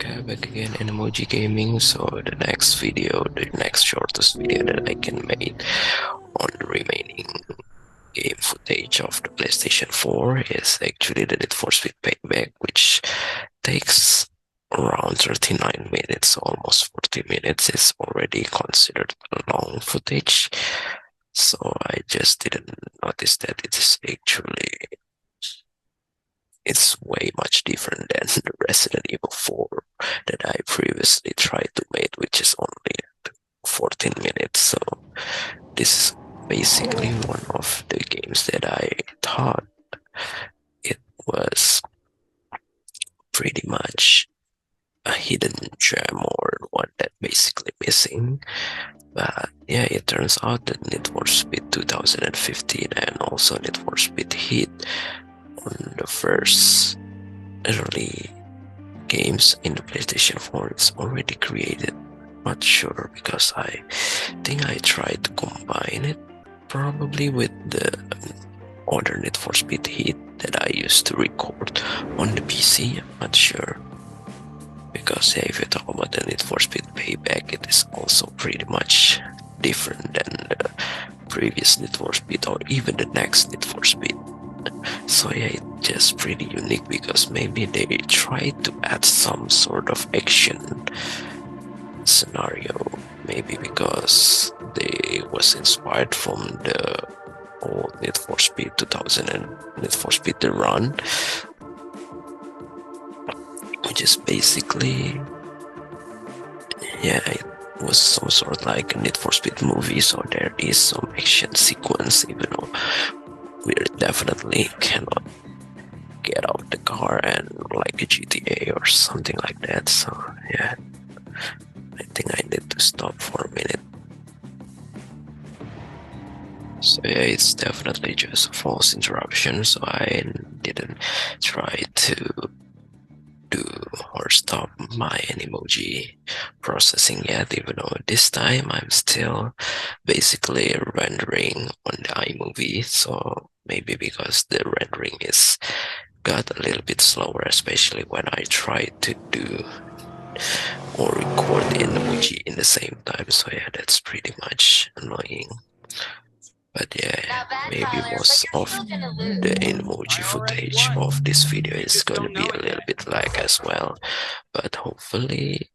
Okay, back again, Animoji Gaming. So the next video, the next shortest video that I can make on the remaining game footage of the PlayStation 4 is actually the Need for Speed Payback, which takes around 39 minutes, almost 40 minutes. Is already considered long footage. So I just didn't notice that it is actually it's way much different than the Resident Evil 4 that I previously tried to make, which is only 14 minutes. So this is basically one of the games that I thought it was pretty much a hidden gem or one that basically missing. But yeah, it turns out that Need for Speed 2015 and also Need for Speed Heat on the first early games in the PlayStation 4 is already created. Not sure because I think I tried to combine it probably with the other Need for Speed Heat that I used to record on the PC. I'm not sure because yeah, if you talk about the Need for Speed Payback, it is also pretty much different than the previous Need for Speed or even the next Need for Speed. So yeah, it's just pretty unique because maybe they tried to add some sort of action scenario, maybe because they was inspired from the old Need for Speed 2000 and Need for Speed The Run, which is basically, yeah, it was some sort of like a Need for Speed movie, so there is some action sequence, even though we definitely cannot get out the car and like a GTA or something like that. So yeah, I think I need to stop for a minute. So yeah, it's definitely just a false interruption, so I didn't try to do or stop my Animoji processing yet, even though this time I'm still basically rendering on the iMovie. So maybe because the rendering is got a little bit slower, especially when I try to do or record the Animoji in the same time. So yeah, that's pretty much annoying. But yeah, maybe most of the Animoji footage of this video is gonna be a little bit lag as well, but hopefully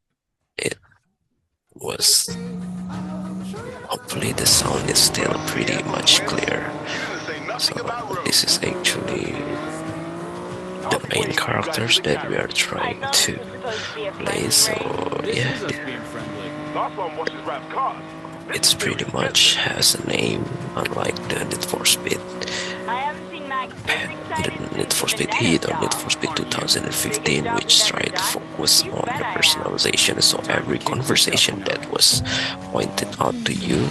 the sound is still pretty much clear. So this is actually the main characters that we are trying to play. So yeah, it's pretty much has a name, unlike the Need for Speed, the Need for Speed Heat or Need for Speed 2015, which tried to focus on the personalization. So every conversation that was pointed out to you,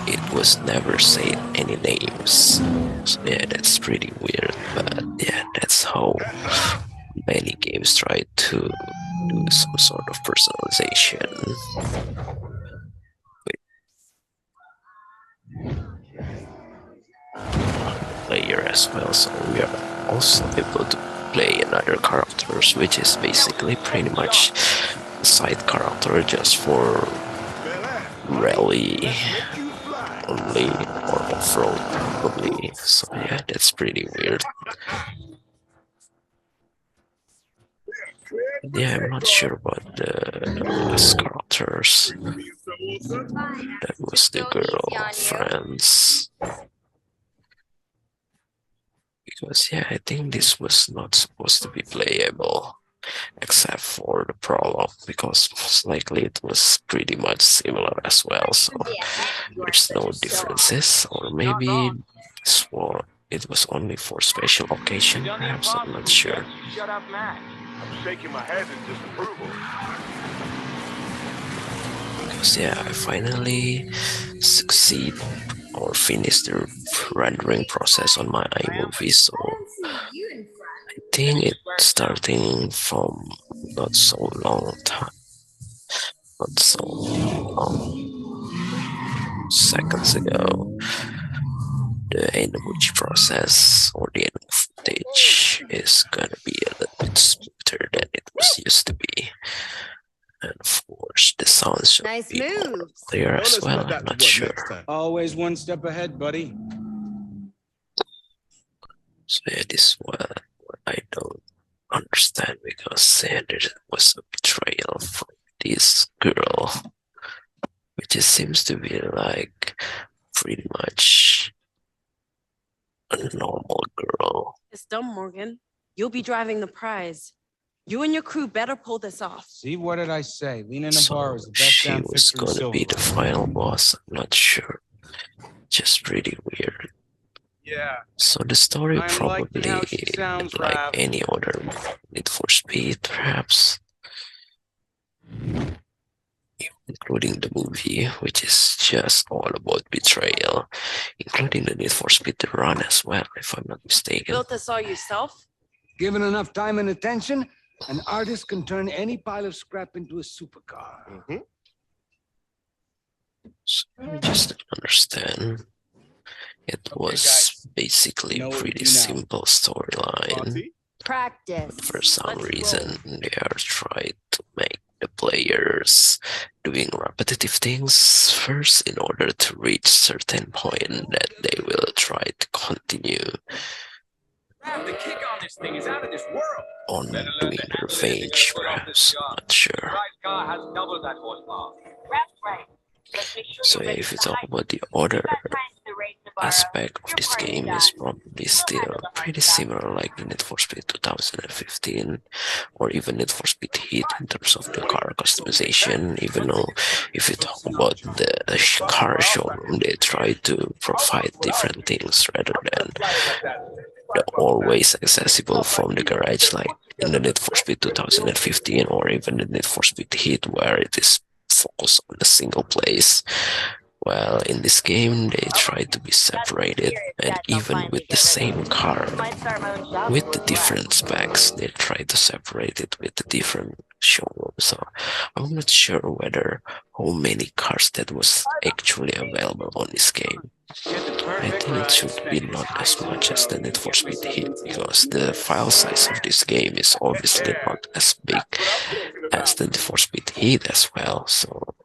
it was never said any names. So yeah, that's pretty weird, but yeah, that's how many games try to do some sort of personalization. Player as well, so we are also able to play another characters, which is basically pretty much a side character just for rally only or off-road probably. So yeah, that's pretty weird. Yeah, I'm not sure about the last characters. That was the girl friends. Because yeah, I think this was not supposed to be playable except for the prologue, because most likely it was pretty much similar as well, so there's no differences. Or maybe it was only for special occasion, perhaps, I'm not sure. Because yeah, I finally succeed or finish the rendering process on my iMovie, so I think it's starting from not so long seconds ago. The Animoji process or the Animoji footage is gonna be a little bit smoother than it was used to be. to Nice be more moves. clear as well. I'm not sure. Always one step ahead, buddy. So yeah, this is what I don't understand, because there was a betrayal from this girl, which just seems to be like pretty much a normal girl. It's done, Morgan. You'll be driving the prize. You and your crew better pull this off. See, what did I say? Lena So Navarro is the best she damn was fixer in gonna be the Silver. final boss. I'm not sure. Just pretty weird. Yeah. So the story I'm probably liking how she sounds, like Rap. any other Need for Speed, perhaps, including the movie, which is just all about betrayal, including the Need for Speed The Run as well, if I'm not mistaken. Built this all yourself? Given enough time and attention, an artist can turn any pile of scrap into a supercar. So I just don't understand. It was basically a pretty simple storyline. Practice. For some Let's reason, roll. they are trying to make the players doing repetitive things first in order to reach certain point that they will try to continue The kick on this thing is out of this world. on doing the revenge, perhaps. Not sure. Car has double that horsepower. So yeah, if you talk about the other aspect of this game, is probably still pretty similar like in Need for Speed 2015 or even Need for Speed Heat in terms of the car customization, even though if you talk about the car showroom, they try to provide different things rather than the always accessible from the garage like in the Need for Speed 2015 or even the Need for Speed Heat, where it is focused on a single place. Well, in this game, they try to be separated, and even with the same car, with the different specs, they try to separate it with the different showrooms. So I'm not sure whether how many cars that was actually available on this game. I think it should be not as much as the Need for Speed Heat, because the file size of this game is obviously not as big as the Need for Speed Heat as well. So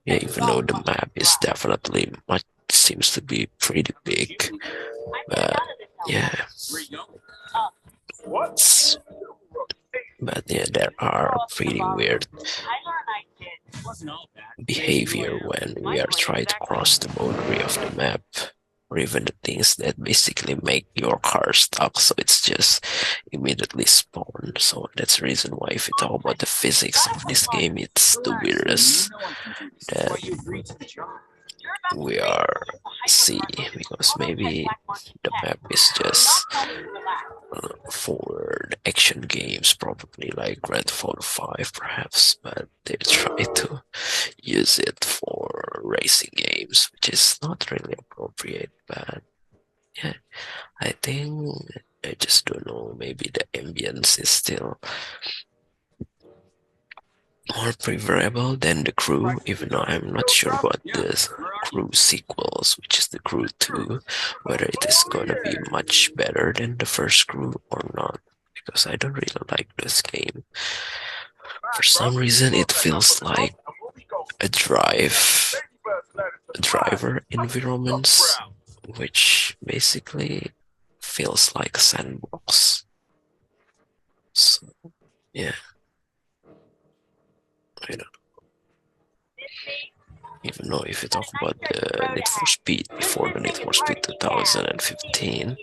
yeah, even though the map is definitely seems to be pretty big, but yeah. But yeah, there are pretty weird behavior when we are trying to cross the boundary of the map, or even the things that basically make your car stuck, so it's just immediately spawned. So that's the reason why, if you talk about the physics of this game, it's the weirdest that we are seeing, because maybe the map is just for the action games, probably like Grand Theft Auto 5 perhaps, but they try to use it for racing games, which is not really appropriate. But yeah, I think, I just don't know, maybe the ambience is still more preferable than the Crew, even though I'm not sure about the Crew sequels, which is the Crew 2, whether it is gonna be much better than the first Crew or not, because I don't really like this game. For some reason, it feels like a driver environments, which basically feels like a sandbox. So yeah, I don't know. Even though if you talk about the Need for Speed before the Need for Speed 2015,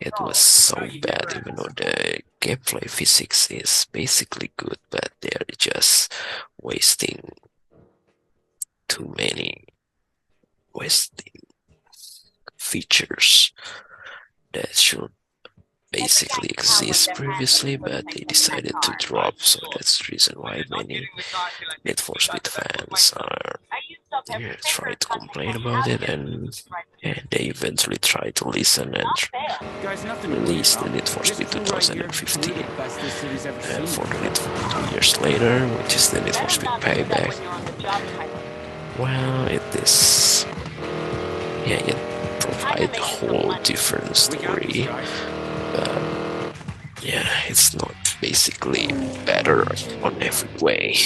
it was so bad, even though the gameplay physics is basically good, but they're just wasting too many features that should basically exist previously, but they decided to drop. So that's the reason why many Need for Speed fans are try to complain about it, and yeah, they eventually try to listen and release the Need for Speed 2015 for the Need for 2 years later, which is the Need for Speed Payback. Well, it is, yeah, it provides a whole different story. Yeah, it's not basically better on every way.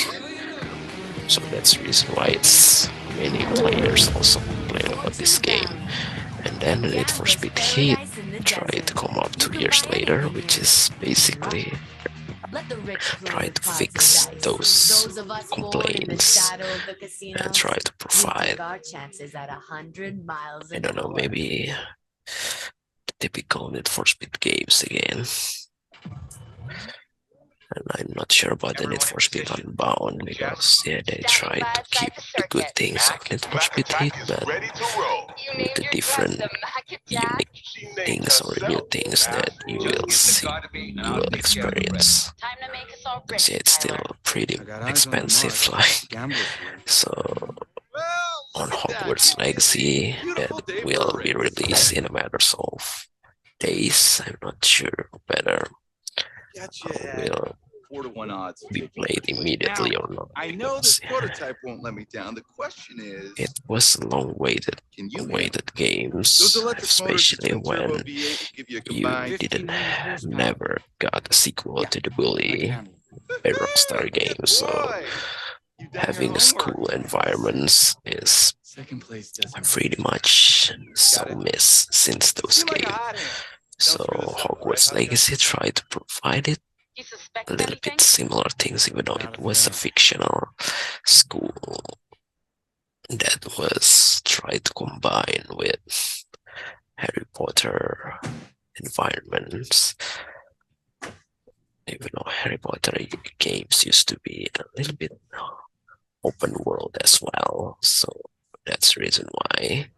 So that's the reason why it's many players also complain about this game. And then the Need for Speed Heat tried to come up 2 years later, which is basically try to fix those complaints and try to provide, I don't know, maybe the typical Need for Speed games again. And I'm not sure about the Need for Speed Unbound because yeah, they tried to keep the good things of Need for Speed Heat, but with the different unique things or new things that you will see, you will experience. Because yeah, it's still pretty expensive, like so. On Hogwarts Legacy, that will be released in a matter of days. I'm not sure whether will 4-to-1 odds. be played immediately or not. I know this Because, prototype won't let me down. The question is, it was long-awaited can you games, those electric motors, especially the twin turbo when V8 give you a you combined didn't never got a sequel to the bully a Rockstar game. So Boy, you done your having a homework. school environments is Second place doesn't. pretty much so Got it. miss since those Seem like a games. hot hand. So Don't screw this up, Hogwarts right, Legacy tried to provide it a little bit similar things, even though it was a fictional school that was tried to combine with Harry Potter environments. Even though Harry Potter games used to be a little bit open world as well, so that's the reason why.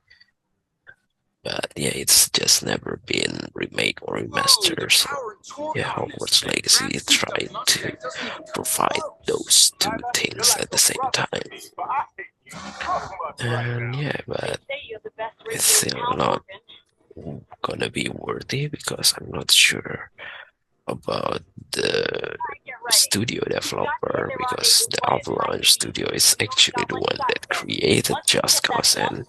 But yeah, it's just never been remade or remastered. So yeah, Hogwarts Legacy tried to provide those two things at the same time. And yeah, but it's still not gonna be worthy because I'm not sure about the studio developer, because the Avalanche studio is actually the one that created Just Cause, and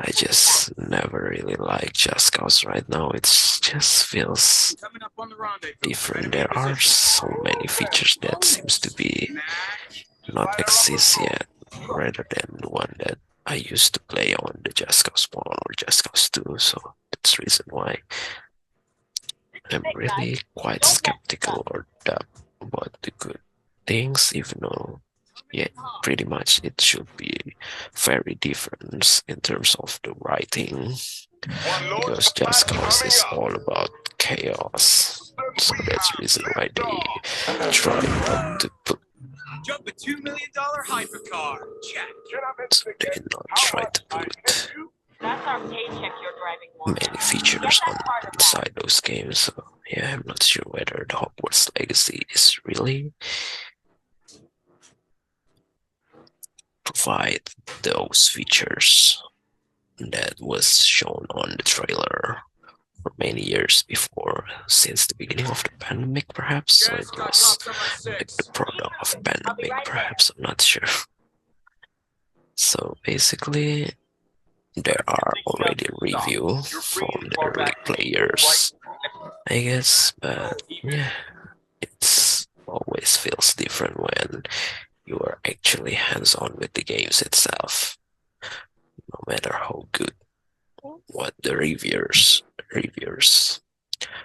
I just never really like Just Cause right now. It just feels Coming up on the rendezvous. different. There are so many features that seems to be not exist yet, rather than the one that I used to play on the Just Cause 1 or Just Cause 2. So that's the reason why I'm really quite skeptical or doubt about the good things, even though yeah, pretty much it should be very different in terms of the writing, because Just Cause is all about chaos. So that's the reason why they try not to put, Jump a $2 million hypercar. Check. so they not try to put many features on inside those games. So yeah, I'm not sure whether the Hogwarts Legacy is really provide those features that was shown on the trailer for many years before, since the beginning of the pandemic perhaps. So it was like the product of pandemic perhaps, I'm not sure. So basically there are already review from the early players, I guess, but yeah, it's always feels different when you are actually hands-on with the games itself, no matter how good what the reviewers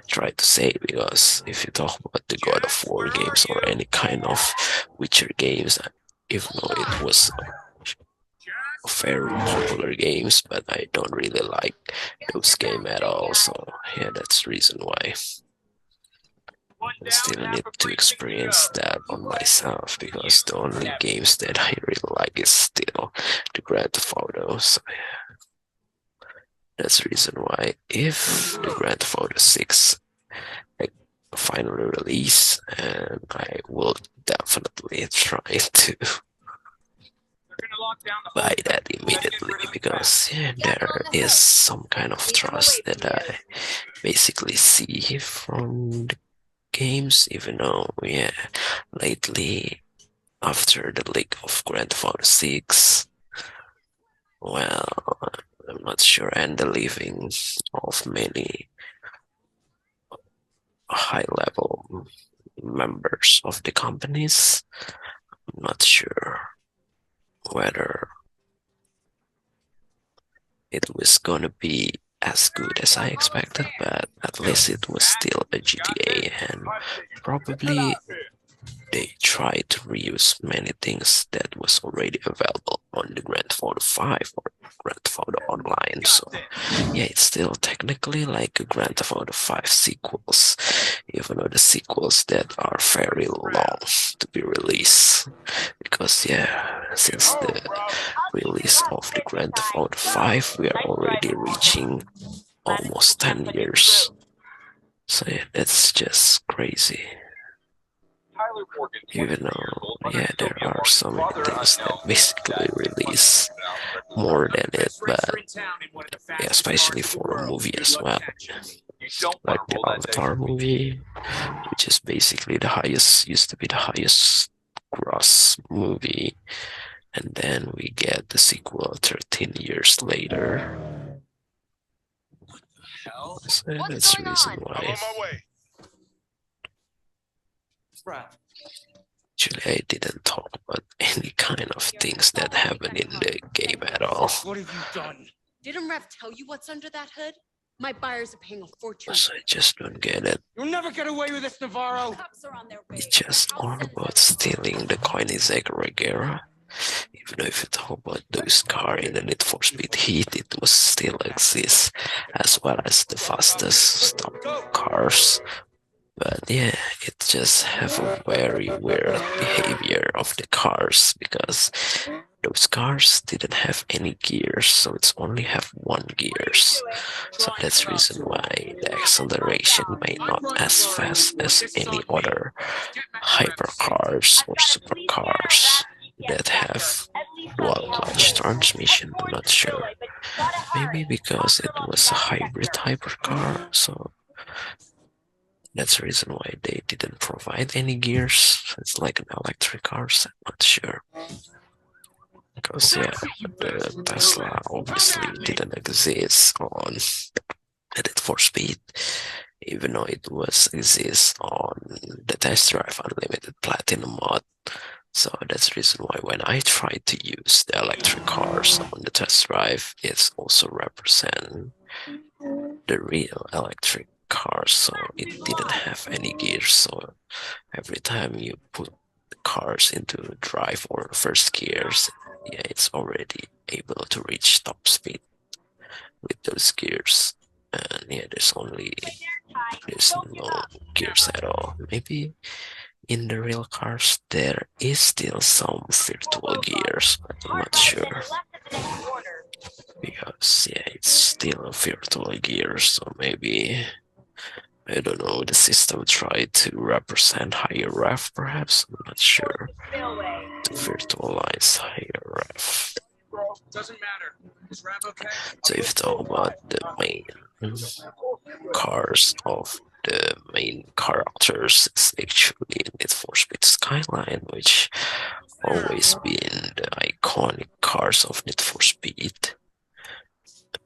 try to say. Because if you talk about the God of War games or any kind of Witcher games, even though it was very popular games, but I don't really like those games at all. So yeah, that's the reason why I still need to experience that on myself, because the only games that I really like is still the Grand Theft Auto. So yeah, that's the reason why if the Grand Theft Auto 6 like, finally release, and I will definitely try to buy that immediately, because yeah, there is some kind of trust that I basically see from the games, even though yeah, lately after the leak of Grand Theft Auto 6, well, I'm not sure, and the leaving of many high level members of the companies, I'm not sure whether it was gonna be as good as I expected, but at least it was still a GTA, and probably they tried to reuse many things that was already available on the Grand Theft Auto 5 or Grand Theft Auto Online. So yeah, it's still technically like a Grand Theft Auto 5 sequels, even though the sequels that are very long to be released. Because yeah, since the release of the Grand Theft Auto 5, we are already reaching almost 10 years. So yeah, that's just crazy. Even though, yeah, there are so many things that basically release more than it, but yeah, especially for a movie as well. Like the Avatar movie, which is basically the highest, used to be the highest gross movie, and then we get the sequel 13 years later. So that's the reason why. Actually, I didn't talk about any kind of things that happen in the game at all. What have you done? Didn't Rev tell you what's under that hood? My buyers are paying a fortune. So I just don't get it. You'll never get away with this, Navarro. Cops are on their way. It's just all about stealing the Koenigsegg Regera. Even though if you talk about those cars in the Need for Speed Heat, it was still exists, as well as the fastest stop cars. But yeah, it just have a very weird behavior of the cars, because those cars didn't have any gears, so it's only have one gears. So that's the reason why the acceleration may not as fast as any other hypercars or supercars that have dual clutch transmission. I'm not sure. Maybe because it was a hybrid hypercar, so that's the reason why they didn't provide any gears. It's like an electric car, so I'm not sure. Because yeah, the Tesla obviously didn't exist on Need for Speed, even though it was exist on the Test Drive Unlimited Platinum mod. So that's the reason why when I tried to use the electric cars on the test drive, it's also represent the real electric cars, so it didn't have any gears. So every time you put the cars into drive or first gears, yeah, it's already able to reach top speed with those gears. And yeah, there's no gears at all. Maybe in the real cars there is still some virtual gears, but I'm not sure. Because yeah, it's still a virtual gear, so maybe, I don't know, the system tried to represent higher ref, perhaps. I'm not sure. To virtualize higher ref. Doesn't matter. Is Rav okay? So if you talk about the main cars of the main characters, it's actually Need for Speed Skyline, which always been the iconic cars of Need for Speed.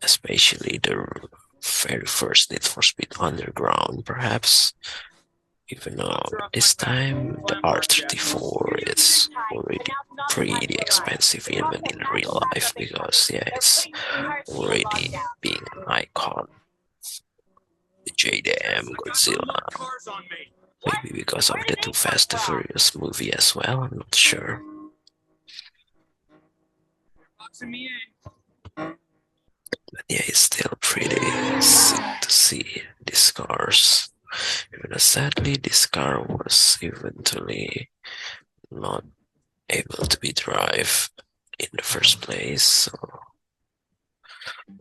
Especially the very first Need for Speed Underground, perhaps. Even though this time the R34 is already pretty expensive even in real life, because yeah, it's already being an icon. The JDM, Godzilla, maybe because of the Too Fast and Furious movie as well, I'm not sure. But yeah, it's still pretty sick to see these cars. Even though sadly this car was eventually not able to be drive in the first place, so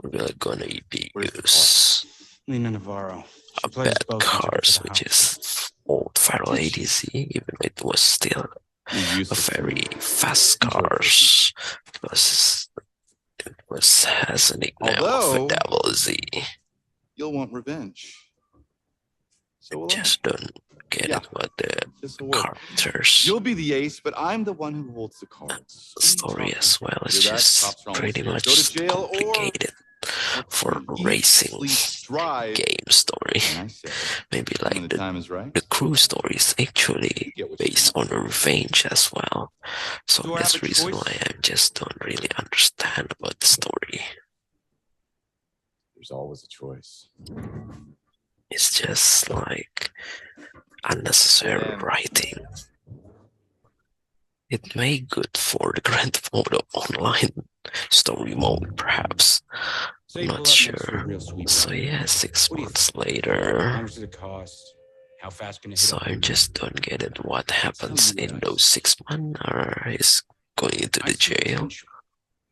we're gonna be use Lena Navarro. a bad cars, which is old Feral ADZ, even though it was still a very fast cars, because it has a nickname of a Devil Z. You'll want revenge. So will I. Just don't get it what the characters. You'll be the ace, but I'm the one who holds the cards. The story as well is just pretty much complicated. for Eat, racing sleep, drive. game story. And I say, Maybe when like the time is right. the crew story is actually Get what you based on revenge as well. So Do I that's have the a reason choice? why I just don't really understand about the story. There's always a choice. It's just like unnecessary writing. It may good for the Grand Theft Auto Online story mode, perhaps. Say I'm you not pull up next to a sure. real sweet So ride. yeah, 6 What do you months How later. much does it cost? How fast can it hit So up I on just don't get it. What happens you in guys. those 6 months? Or is going into I the see jail? potential.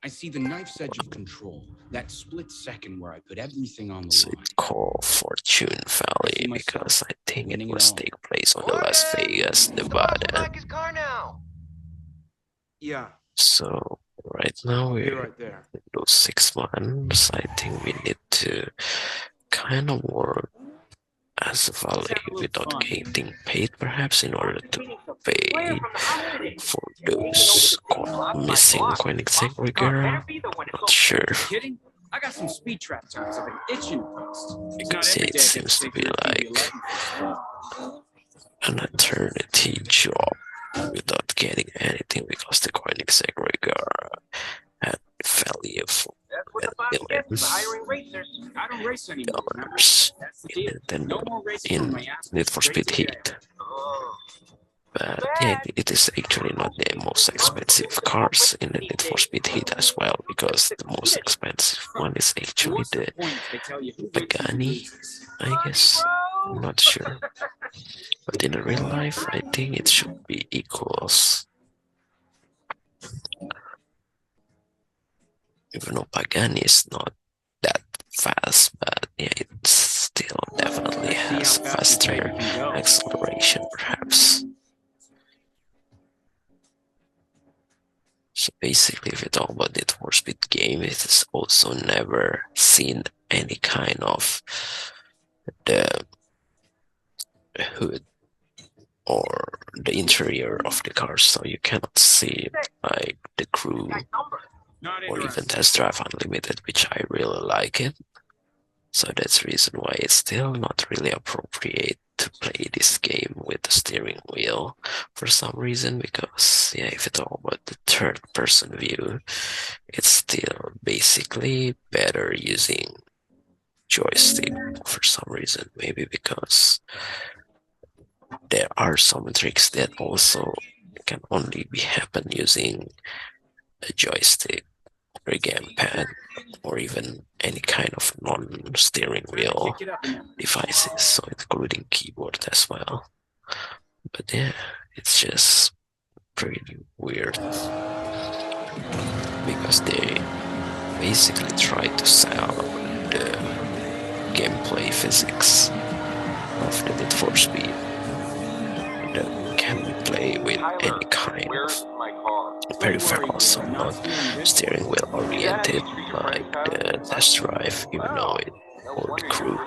I see the knife's edge of control. That split second where I put everything on the So line. it's called Fortune Valley myself because I think it winning it was all. take place on the Las Vegas, Nevada. his car now. Yeah, So right now be we're right there. in those 6 months. I think we need to kind of work as a valet without getting paid, perhaps, in order to pay for those missing coin segregator. Not sure, Kidding? I got some speed trap jobs I've been itching to post. because it seems to be like an eternity job without getting anything, because the coin segregator had value for That's what the boss gets for hiring racers. I don't race anymore. dollars That's the in deal. Nintendo, No more racing on in my ass. Need for Straight Speed to jail. Heat. But yeah, it is actually not the most expensive cars in the Need for Speed Heat as well, because the most expensive one is actually What's the the point if they tell you who wins and who Pagani, loses? I guess. I'm not sure. But in real life, I think it should be equals. Even though Pagani is not that fast, but yeah, it still definitely has faster acceleration, perhaps. So basically, if you talk about the Need for Speed game, it has also never seen any kind of the hood or the interior of the car, so you cannot see like the crew Not or even interested. Test Drive Unlimited, which I really like it. So that's the reason why it's still not really appropriate to play this game with the steering wheel for some reason, because yeah, if you talk about the third person view, it's still basically better using joystick for some reason. Maybe because there are some tricks that also can only be happen using a joystick or a gamepad, or even any kind of non-steering wheel Kick it up in there. devices, so including keyboard as well. But yeah, it's just pretty weird, because they basically try to sell the gameplay physics of the Need for Speed that can be played with any kind of peripherals, so not steering wheel oriented like the Test Drive, even though it, or the crew.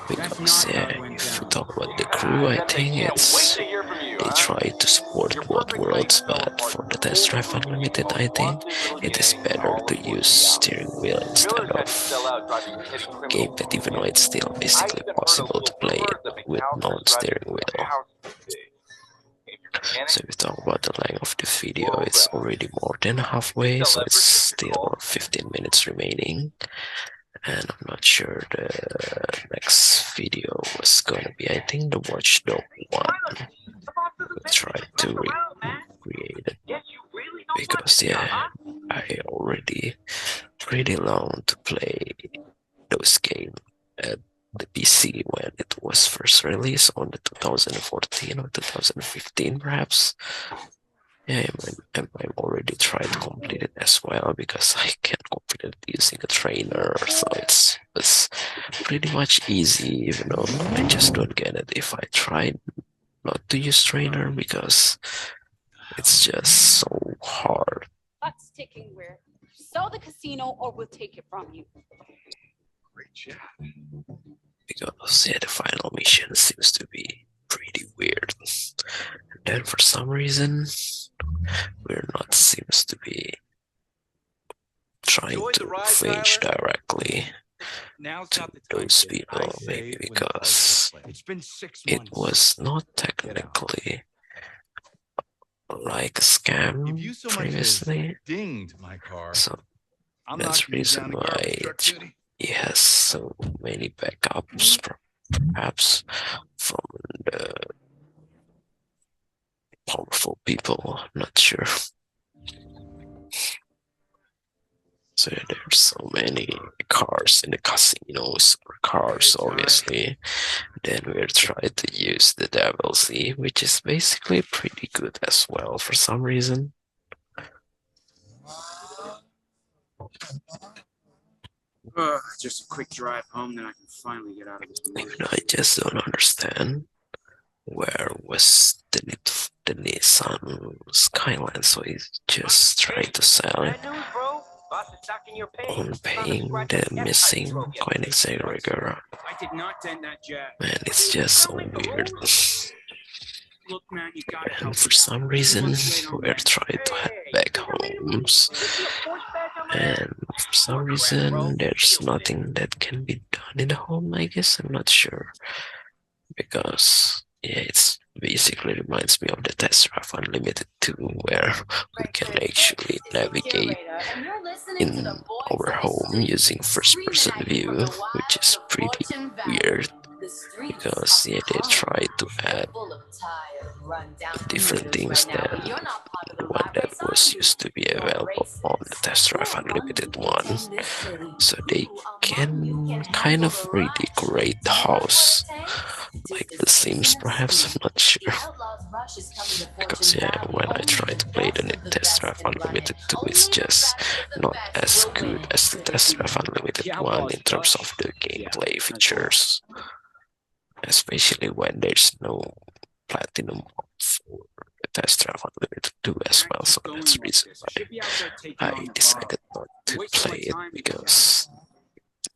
Because yeah, if we talk about the crew, I think it's they try to support both worlds, but for the Test Drive Unlimited, I think it is better to use steering wheel instead of gamepad, even though it's still basically possible to play it with non-steering wheel. So if we talk about the length of the video, it's already more than halfway, so it's still 15 minutes remaining. And I'm not sure the next video was gonna be. I think the Watchdog one. We'll try to recreate it, because yeah, I already pretty long to play those games at the PC when it was first released on the 2014 or 2015 perhaps. Yeah, I already tried to complete it as well, because I can complete it using a trainer, so it's pretty much easy, even though I just don't get it if I try not to use trainer, because it's just so hard. Clock's ticking. Where sell the casino or we'll take it from you. Great job. Because yeah, the final mission seems to be pretty weird, and then for some reason we're not seems to be trying Enjoyed to the ride, reach Tyler? directly Now's to not the time. those kid. I people, say maybe when the bug because gets It's been 6 it months. was not out. technically like a If scam you so much as previously. dinged my car, So I'm that's knocking you reason down to why garbage truck duty. it has so many backups, perhaps from the powerful people. I'm not sure. So there's so many cars in the casinos, or cars, Hey, Ty. obviously. Then we're trying to use the DLC, which is basically pretty good as well for some reason. Just a quick drive home, then I can finally get out of this Even emergency. I just don't understand where was the Nissan Skyline, so he's just trying to sell it Bad news, bro. Boss is stocking your pay. on paying the missing Koenigsegg Regera. I did not dent that jet. Man, it's just so weird. Look, man, you gotta help And for me out. some reason, Months late on we're rent. trying to head back homes. And for some reason, there's nothing that can be done in the home, I guess. I'm not sure. Because, yeah, it's basically reminds me of the Test Drive Unlimited 2, where we can actually navigate in our home using first-person view, which is pretty weird. Because, yeah, they try to add different things than what that was used to be available on the Test Drive Unlimited 1. So they can kind of redecorate the house like The Sims, perhaps. I'm not sure. Because yeah, when I try to play the Test Drive Unlimited 2, it's just not as good as the Test Drive Unlimited 1 in terms of the gameplay features. Especially when there's no platinum for the Test Drive Unlimited 2 as well. So that's the reason why I decided not to play it, because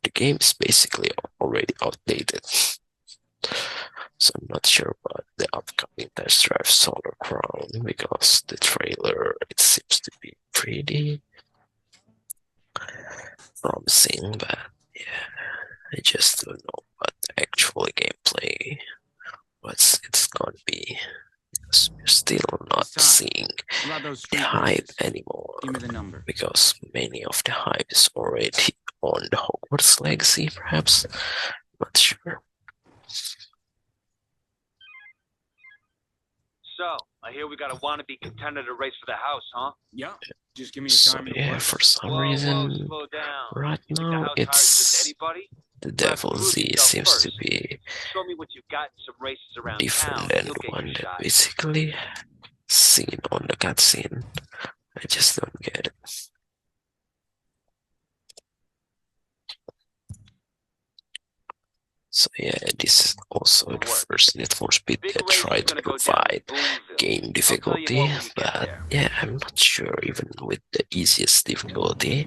the game is basically already outdated. So I'm not sure about the upcoming Test Drive Solar Crown, because the trailer, it seems to be pretty promising, but yeah, I just don't know what the actual gameplay, it's gonna be, because we're still not seeing the hype anymore, Give me the number. because many of the hype is already on the Hogwarts Legacy, perhaps. Not sure. So, I hear we got a wannabe contender to race for the house, huh? Yeah, just give me a So time. and a yeah, place. for some Whoa, reason, slow down. right You think the now house hires just it's anybody? the Well, Devil prove Z yourself seems to first. be Show me what you got in some races around different town. than You'll get one your that shot. basically seen on the cutscene. I just don't get it. So yeah, this is also the first Need for Speed Big that race is tried to gonna go down provide in Boonville. game I'll tell you difficulty, more when you get but there. yeah, I'm not sure even with the easiest difficulty.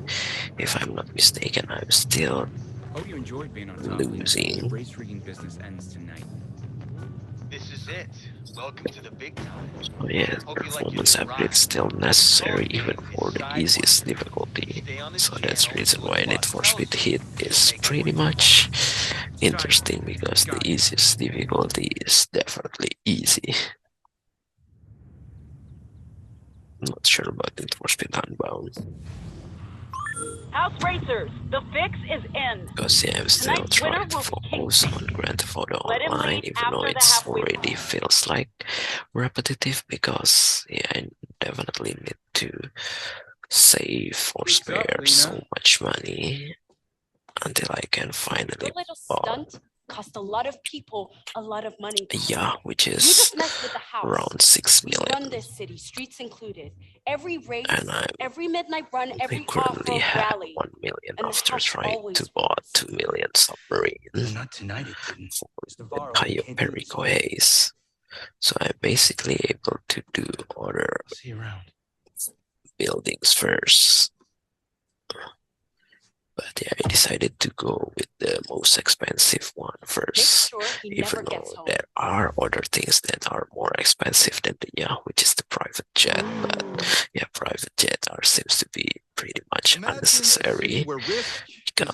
If I'm not mistaken, I'm still Hope you enjoyed being on top. losing. Your race rigging business ends tonight. This is it. Welcome to the big time. Oh yeah, Hope you like your performance new upgrade ride. is still necessary Both even games for is the side easiest one. difficulty. Stay on this So that's the channel reason till why the Need boss for tells Speed you. Hit She'll is make it pretty worth much interesting, because the easiest difficulty is definitely easy. I'm not sure about Need for Speed Unbound, House Racers, the fix is in. because yeah, I'm still Tonight's winner trying to will be focus King. on Grand Theft Auto Let him Online, lead even though after the it's halfway already point. feels like repetitive, because yeah, I definitely need to save or Grease up, spare so Lena. much money until I can Your finally little buy stunt cost a lot of people a lot of money. a yacht, which You is just messed with the house. around 6 We run million, this city, streets included. Every race, and every midnight run, I every currently off-road have rally. 1 million And the after house trying to always buy wins. 2 million submarine Not tonight, it didn't. for It's the Navarro. Cayo Can't do this. Perico Haze. So I'm basically able to do other See you around. buildings first. But yeah, I decided to go with the most expensive one Make first, sure he never even gets though home. there are other things that are more expensive than the yacht, which is the private jet. But yeah, private jet seems to be pretty much Imagine a city unnecessary where risk is an because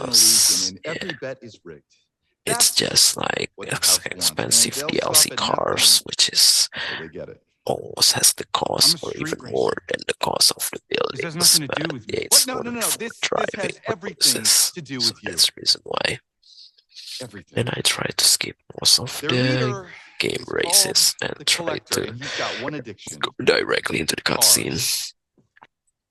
illusion and every bet is rigged. it's That's just like what the house wants, expensive and they'll DLC stop at cars, nothing which is until they get it. almost has the I'm a cost or street even more racer. than the cost of the This has buildings, nothing to do but with yeah, me. it's What? No, only for This driving has everything purposes. to do So with you. that's the reason why. Everything. And I try to skip most of Their the leader game is called races and the try Collector, to and he's got one addiction. go directly into the Cars. cutscenes.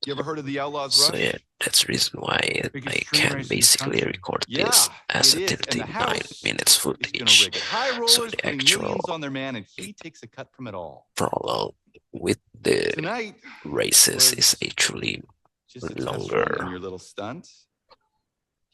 You ever heard of the Outlaws So Rush? yeah, that's the reason why Biggest I street can race in the basically country. record Yeah, this as it a is, and the 39 house minutes He's gonna footage. rig it. High So rollers the putting actual millions on their man, and he takes a cut from it all. prologue with the Tonight races is was actually just a test run, longer. and your little stunt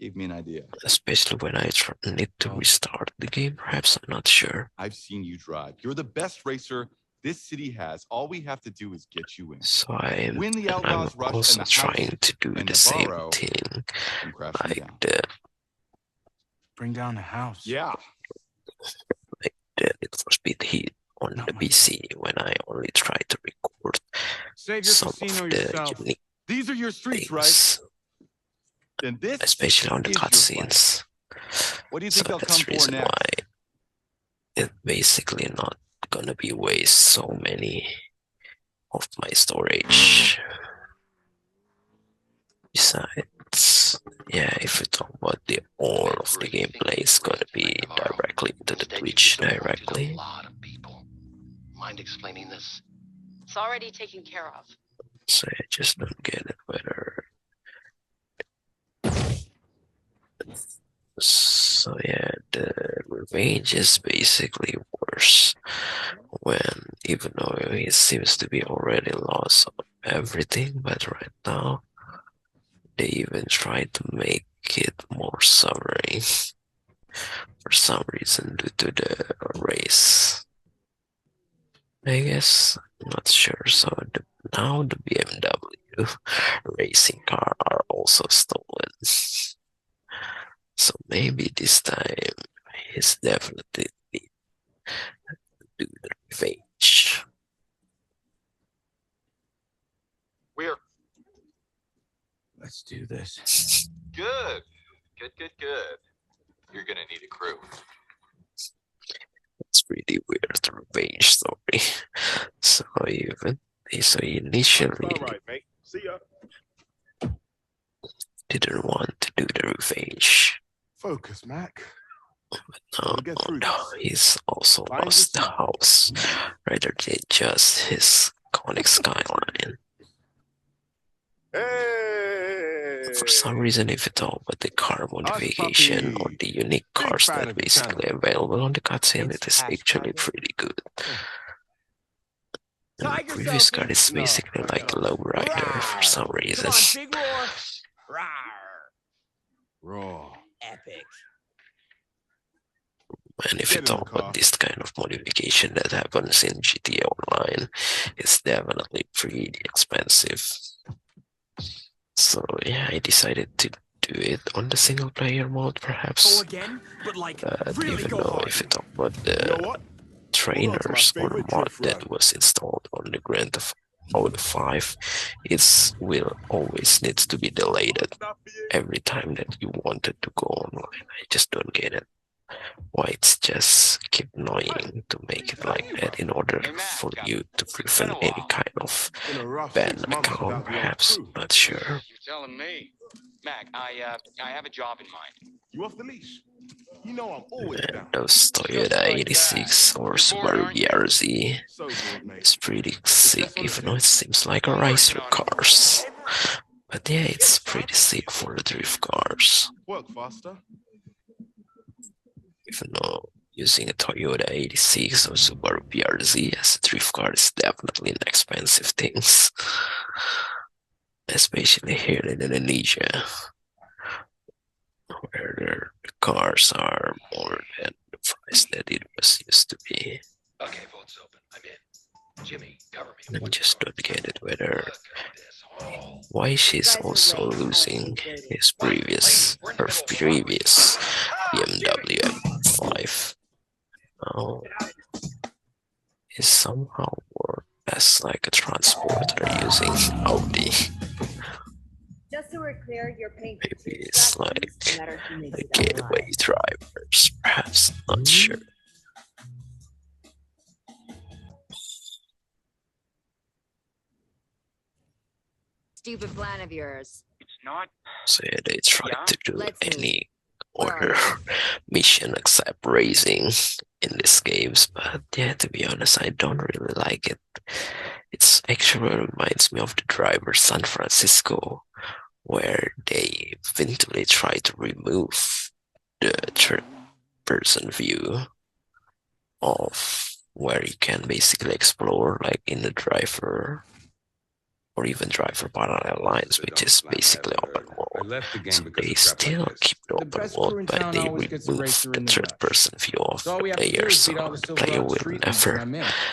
gave me an idea. Especially when I need to restart the game, perhaps, I'm not sure. I've seen you drive. You're the best racer this city has. All we have to do is get you in. So I'm Win the Outlaws Rush, also and the trying house to do and the same Navarro thing, come crashing like down. Bring down the house. Yeah. the Need for Speed Heat on Not the my PC when I only try to record Save your some casino of the yourself. unique Things are your streets, right? things, Then this especially on the is your fight. cutscenes. What do you So think they'll that's come the for reason next? why it's basically not gonna be waste so many of my storage. Besides, yeah, if we talk about the all of the gameplay is gonna be directly to the Twitch directly. A lot of people. Mind explaining this? It's already taken care of. So I just don't get it whether. So yeah, the revenge is basically worse when, even though he seems to be already lost on everything, but right now they even try to make it more suffering for some reason due to the race. I guess I'm not sure. So now the BMW racing car are also stolen. So maybe this time he's definitely do the revenge. We're Let's do this. good. Good. You're gonna need a crew. It's really weird, the revenge story. So initially mate. See ya. didn't want to do the revenge. Focus, Mac. No, We'll get through no, this. he's also Find lost the yourself. house rather than just his iconic skyline. Hey! For some reason, if you talk about the car modification or the unique cars fan that of your basically channel. available on the cutscene, it It's is actually hashtag- pretty good. And the Tiger previous car selfie? is No, basically I like a know. lowrider for some reason. Come on, big roar. Raw. Epic. And if you Get in the talk car. about this kind of modification that happens in GTA Online, it's definitely pretty expensive. So yeah, I decided to do it on the single player mode, perhaps. again, but like But even though if you talk about the what? trainers or favorite mod drift that run. was installed on the Grand Theft Auto 5, it will always needs to be delayed every time that you wanted to go online. I just don't get it. Why it's just keep annoying to make it like that in order for you to prevent any kind of In a rough ban 6 months account, without the old perhaps. crew. Not sure. You're telling me. Mac, I have a job in mind. You off the leash? You know I'm always And down. those Toyota 86 or Subaru BRZ So good, mate. is pretty sick, even though it seems like a racer cars. But yeah, it's pretty sick for the drift cars. Work faster. Even though using a Toyota 86 or Subaru BRZ as a drift car is definitely an expensive thing. Especially here in Indonesia, where the cars are more than the price that it was used to be. Okay, vote's open. I'm in. Jimmy, cover me. And I just don't get it whether Look at this hole. why she's guys are also late. losing his previous BMW M5. Now is somehow work as like a transporter using Audi. Just so we're clear, Maybe it's like the gateway drivers, perhaps, not sure. Stupid plan of yours. It's not. So yeah, they try to do Let's see. any Where are other you? mission except racing in these games, but yeah, to be honest, I don't really like it. It's actually reminds me of the driver San Francisco, where they eventually try to remove the third person view of where you can basically explore like in the driver or even driver parallel lines, which is basically open world. So they still keep the open world, but they remove the third person view of the player, so the player will never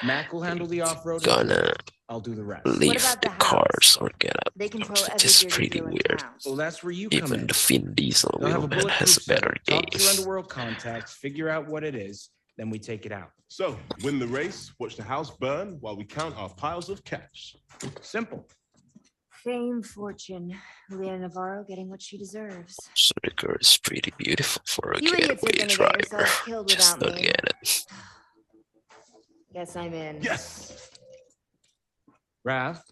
Mac will handle the off-road. gonna I'll do the rest. leave about the the cars or get out, They control which is every pretty bit weird. Well, that's where you come Even in. the Vin Diesel They'll have a Wheelman has bulletproof a better setup. Talk to your game. underworld contacts, figure out what it is, then we take it out. So, win the race, watch the house burn while we count our piles of cash. Simple. Fame, fortune. Leah Navarro getting what she deserves. So the girl is pretty beautiful for a You idiots are getaway gonna get driver. yourselves killed Just without don't me. get it. Guess I'm in. Yes! Rav, For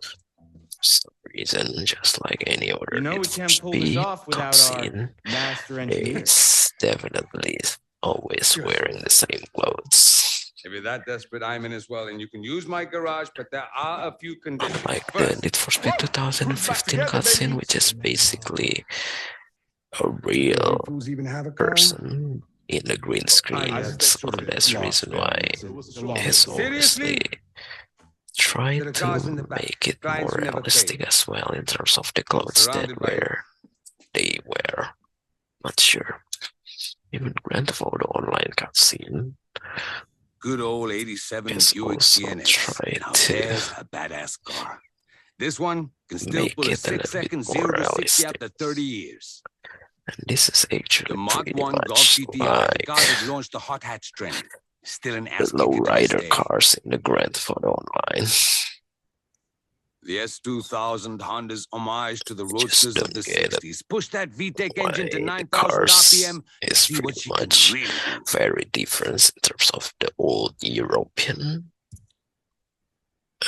some reason, just like any other you know we Need can't for pull this Speed off without our cutscene, master engineer. is definitely always wearing the same clothes. If you're that desperate, I'm in as well, and you can use my garage, but there are a few conditions. Unlike the First, Need for Speed 2015 cutscene, which is basically a real Fools even have a car? person in a green screen. So that's the reason why it's obviously trying There are cars to in the back. make it Clients more who never realistic paid. as well in terms of the clothes that Surrounded by- they wear. Not sure. Even Grand Theft Auto Online cutscene good old 87 is Buick also GNS. trying Now to there's a badass car. This one can still make pull a it a little 6-second bit more 0 to 60 realistic. after 30 years. And this is actually The Mark pretty 1 Golf much GTI, the like car that launched the hot hatch trend. Still an the ass kicker to this lowrider day. cars in the Grand Theft Auto Online. The S2000 Honda's homage to the Just roadsters of the don't get it. 60s. Push that VTEC Why engine to the 9,000 cars RPM. is See what pretty she can much really do. very different in terms of the old European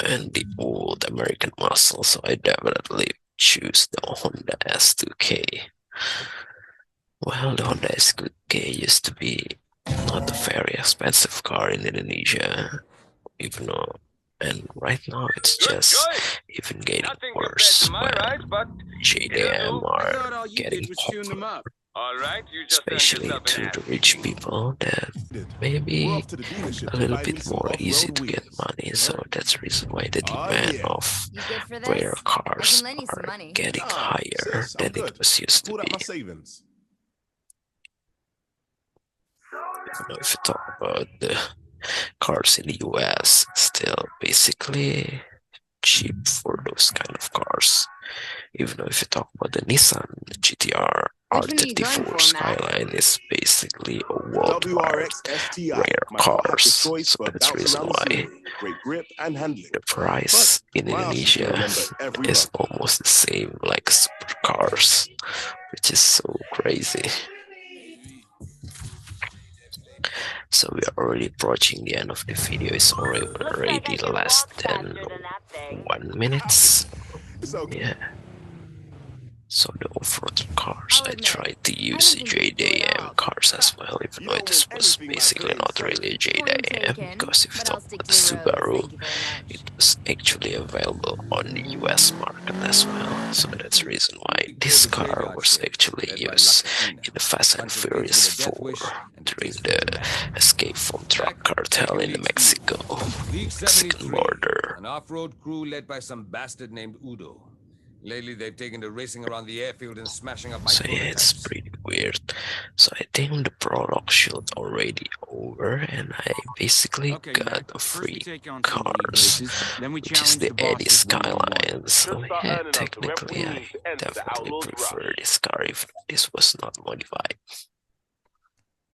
and the old American muscle, so I definitely choose the Honda S2K. Well, the Honda S2K used to be not a very expensive car in Indonesia, even though, and right now it's just even getting worse when JDM are getting popular. All right, you just earned Especially yourself to an the ass. rich people that maybe We're off to the dealership a to little buy me bit some more easy off-road to get wheels. money, so that's the reason why the Oh, demand yeah. of You good for this? rare I cars can lend you some are money. getting Ah, higher sis, I'm than it good. was used to Pulled out be. my savings. You know, if you talk about the cars in the US, it's still basically cheap for those kind of cars. Even though if you talk about the Nissan GTR Which one are you going R34 for, Matt? Skyline is basically a worldwide WRX STI. rare My car had cars, the choice so for that's the bouncing reason around the why scenery. Great grip and handling. the price in But my ass is gonna Indonesia remember every is bump. almost the same like supercars, which is so crazy. So we are already approaching the end of the video. It's already less than 1 minute. It's okay. Yeah. So the off-road cars, I'll I admit, tried to I use didn't think you'd pull it JDM off. cars as well, even You though don't this win was anything by basically playing not safe. really a Point JDM, taken, because if you but talk I'll stick about the to the road. Subaru, Thank you very much. it was actually available on the US market as well. So that's the reason why this car was actually used in the Fast and Furious 4 during the escape from drug cartel in Mexico, Mexican border. An off-road crew led by some bastard named Udo. Lately, they've taken to racing around the airfield and smashing up my So yeah, it's prototypes. pretty weird. So I think the prologue shoot already over, and I basically Okay, got Mac, a first we free take on some league cars, races, then we which is challenge the the Eddie bosses one-on-one. Skyline. So start yeah, earning up the rep we technically I need to enter the definitely Outlaws prefer Rush. this car if this was not modified.